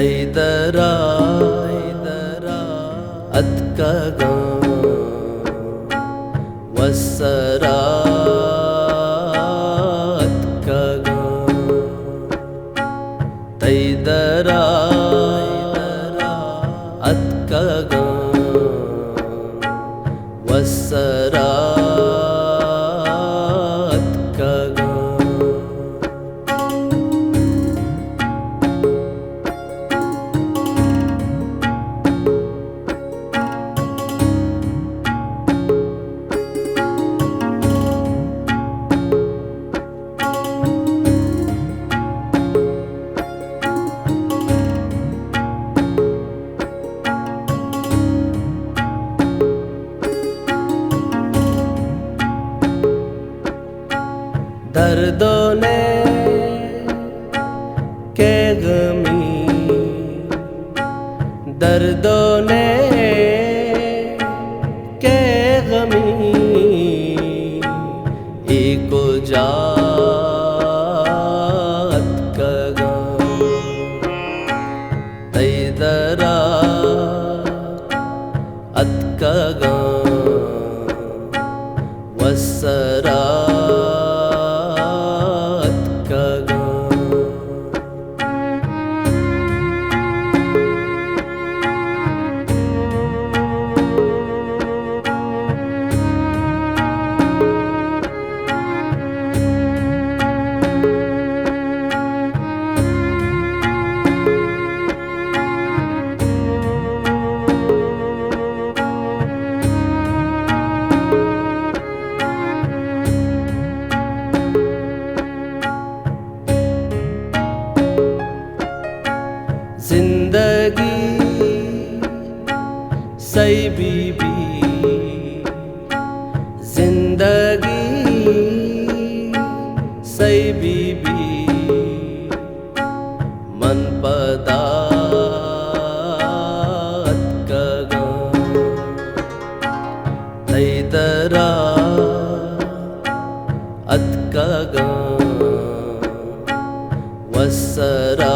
Haidara, Atkaga, Wasara, Atkaga, Haidara, Atkaga, Wasara, Atkaga. दर्दों ने के गमी, दर्दों ने के गमी, एको जात का गम, तैदरा अत का गम, वसरा जिंदगी सही बीबी, जिंदगी सही बीबी, मन पदात का गम, तैदरा अत का गम, वसरा